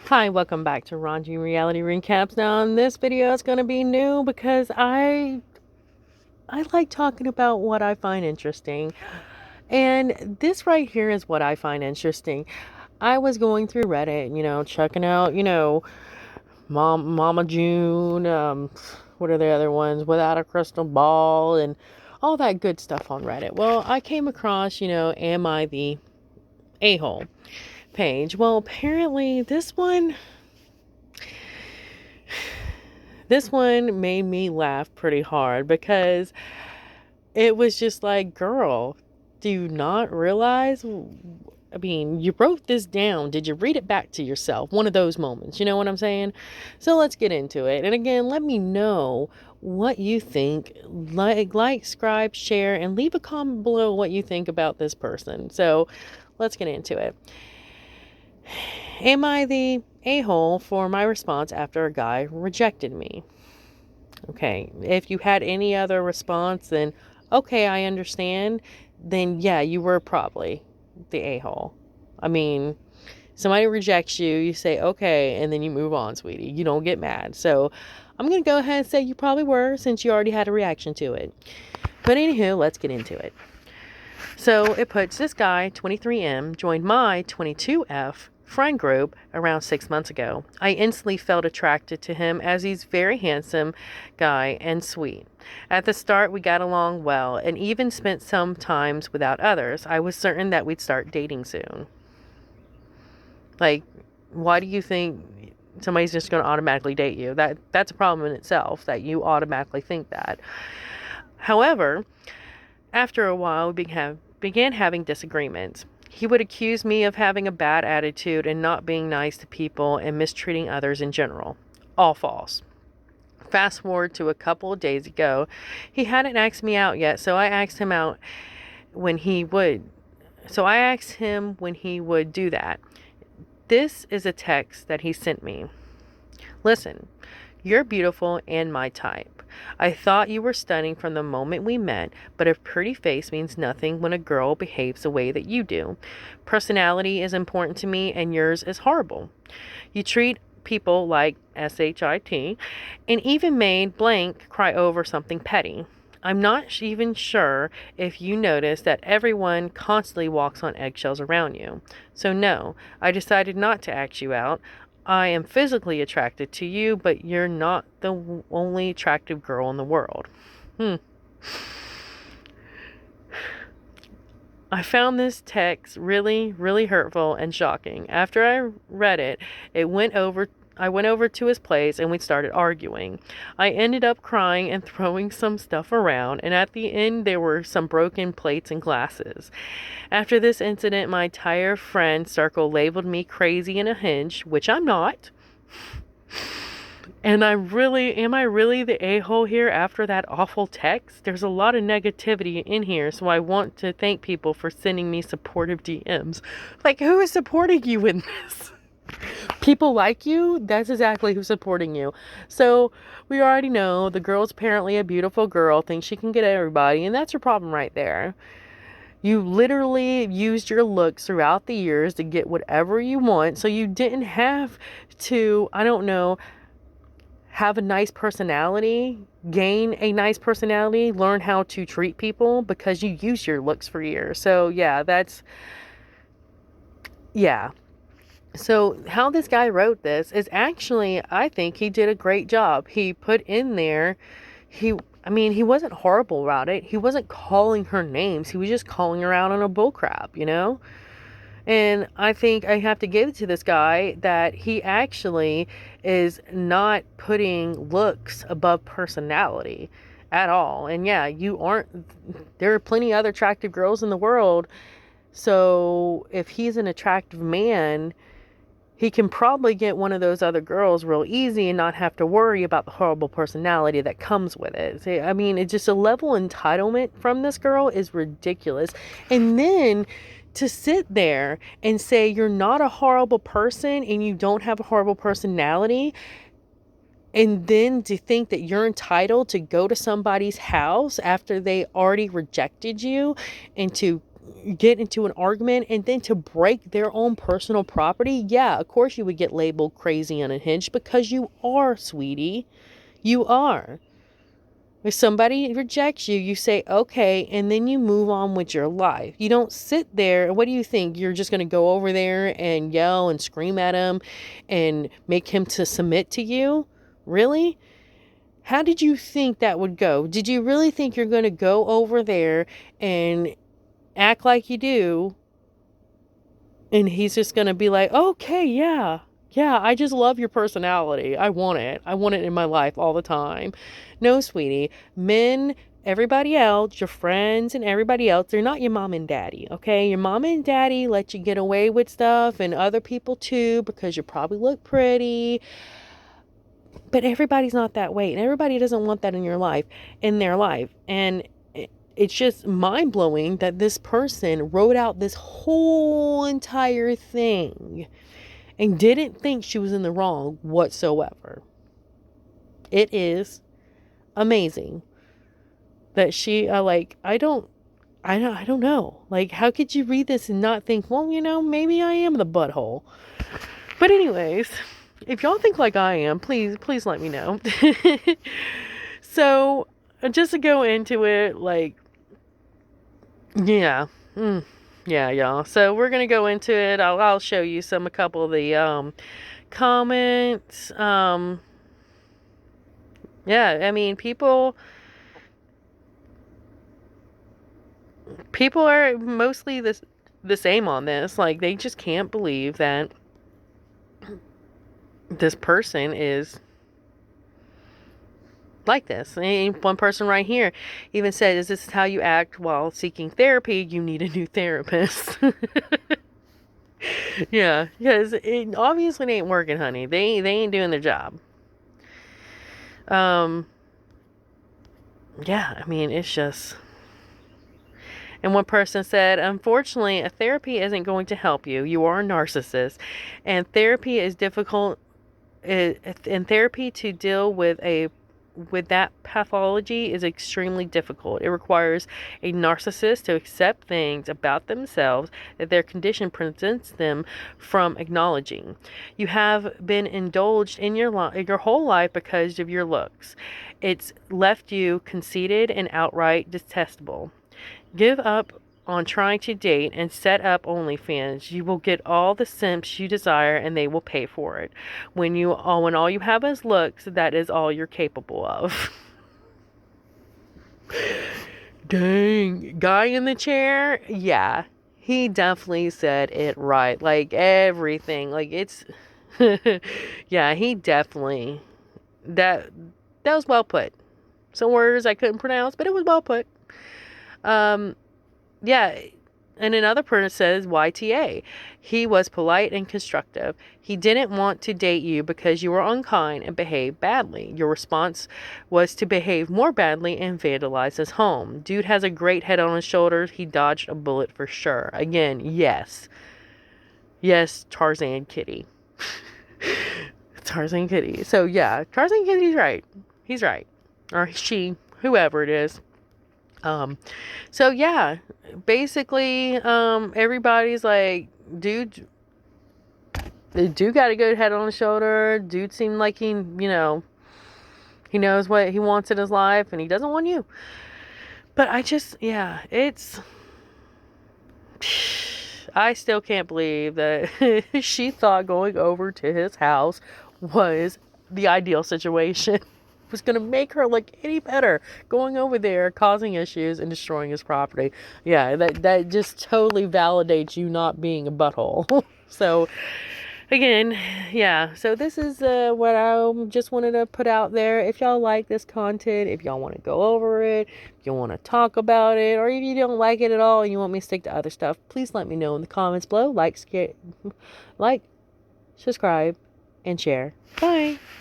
Hi, welcome back to Ranji Reality Recaps. Now, in this video, it's going to be new because I like talking about what I find interesting. And this right here is what I find interesting. I was going through Reddit, checking out, Mama June, what are the other ones? Without a Crystal Ball, and all that good stuff on Reddit. Well, I came across, Am I the A-hole page? Well, apparently this one made me laugh pretty hard because it was just like, girl, do you not realize? I mean, you wrote this down. Did you read it back to yourself? One of those moments. You know what I'm saying? So let's get into it. And again, let me know what you think. Like, subscribe, share, and leave a comment below what you think about this person. So let's get into it. Am I the a-hole for my response after a guy rejected me? Okay, if you had any other response, then okay, I understand. Then yeah, you were probably the a-hole. I mean, somebody rejects you, you say okay, and then you move on, sweetie. You don't get mad. So I'm going to go ahead and say you probably were, since you already had a reaction to it. But anywho, let's get into it. So it puts this guy, 23M, joined my 22F friend group around 6 months ago. I instantly felt attracted to him as he's very handsome guy and sweet. At the start, we got along well and even spent some times without others. I was certain that we'd start dating soon. Like, why do you think somebody's just going to automatically date you? That's a problem in itself, that you automatically think that. However, after a while, we began having disagreements. He would accuse me of having a bad attitude and not being nice to people and mistreating others in general. All false. Fast forward to a couple of days ago. He hadn't asked me out yet, so I asked him when he would. So I asked him when he would do that. This is a text that he sent me. Listen, you're beautiful and my type. I thought you were stunning from the moment we met, but a pretty face means nothing when a girl behaves the way that you do. Personality is important to me, and yours is horrible. You treat people like SHIT, and even made blank cry over something petty. I'm not even sure if you notice that everyone constantly walks on eggshells around you. So no, I decided not to ask you out. I am physically attracted to you, but you're not the only attractive girl in the world. I found this text really, really hurtful and shocking. After I read it, I went over to his place and we started arguing. I ended up crying and throwing some stuff around, and at the end there were some broken plates and glasses. After this incident, my entire friend circle labeled me crazy and a hinge, which I'm not. And am I really the a-hole here after that awful text? There's a lot of negativity in here, so I want to thank people for sending me supportive DMs. Like, who is supporting you in this? People like you? That's exactly who's supporting you. So, we already know the girl's apparently a beautiful girl, thinks she can get everybody, and that's your problem right there. You literally used your looks throughout the years to get whatever you want, so you didn't have to, I don't know, have a nice personality, gain a nice personality, learn how to treat people because you use your looks for years. So yeah. So how this guy wrote this is actually, I think he did a great job. He put in there, he wasn't horrible about it. He wasn't calling her names. He was just calling her out on a bullcrap, And I think I have to give it to this guy that he actually is not putting looks above personality at all. And yeah, there are plenty of other attractive girls in the world. So if he's an attractive man, he can probably get one of those other girls real easy and not have to worry about the horrible personality that comes with it. It's just a level of entitlement from this girl is ridiculous. And then to sit there and say you're not a horrible person and you don't have a horrible personality, and then to think that you're entitled to go to somebody's house after they already rejected you and to get into an argument and then to break their own personal property, yeah, of course you would get labeled crazy and unhinged, because you are, sweetie. You are. If somebody rejects you, you say, okay, and then you move on with your life. You don't sit there. What do you think? You're just going to go over there and yell and scream at him and make him to submit to you? Really? How did you think that would go? Did you really think you're going to go over there and act like you do, and he's just going to be like, okay, yeah, I just love your personality. I want it in my life all the time. No, sweetie. Men, everybody else, your friends and everybody else, they're not your mom and daddy, okay? Your mom and daddy let you get away with stuff, and other people too, because you probably look pretty. But everybody's not that way, and everybody doesn't want that in their life. And it's just mind-blowing that this person wrote out this whole entire thing and didn't think she was in the wrong whatsoever. It is amazing that she I don't know. Like, how could you read this and not think, well, maybe I am the butthole. But anyways, if y'all think like I am, please let me know. So, just to go into it, yeah. Yeah, y'all. So we're going to go into it. I'll show you a couple of the comments. Yeah, I mean, people are mostly the same on this. Like, they just can't believe that this person is like this. And one person right here even said, is this how you act while seeking therapy? You need a new therapist. Yeah, because it obviously ain't working, honey. They ain't doing their job. Yeah, I mean, it's just... And one person said, unfortunately, a therapy isn't going to help you. You are a narcissist. And therapy is difficult. And therapy to deal with that pathology is extremely difficult. It requires a narcissist to accept things about themselves that their condition prevents them from acknowledging. You have been indulged in your whole life because of your looks. It's left you conceited and outright detestable. Give up on trying to date and set up OnlyFans. You will get all the simps you desire, and they will pay for it. When all you have is looks, that is all you're capable of. Dang. Guy in the chair? Yeah. He definitely said it right. Like, everything. Like, it's... Yeah, he definitely... That was well put. Some words I couldn't pronounce, but it was well put. Yeah, and another person says YTA. He was polite and constructive. He didn't want to date you because you were unkind and behaved badly. Your response was to behave more badly and vandalize his home. Dude has a great head on his shoulders. He dodged a bullet for sure. Again, yes. Yes, Tarzan Kitty. Tarzan Kitty. So yeah, Tarzan Kitty's right. He's right. Or she, whoever it is. So yeah, basically, everybody's like, dude got a good head on his shoulder. Dude seemed like he knows what he wants in his life, and he doesn't want you. But I still can't believe that she thought going over to his house was the ideal situation. Was going to make her look any better, going over there, causing issues, and destroying his property. Yeah, that just totally validates you not being a butthole. So, again, yeah. So this is what I just wanted to put out there. If y'all like this content, if y'all want to go over it, if you want to talk about it, or if you don't like it at all and you want me to stick to other stuff, please let me know in the comments below. Like, subscribe, and share. Bye.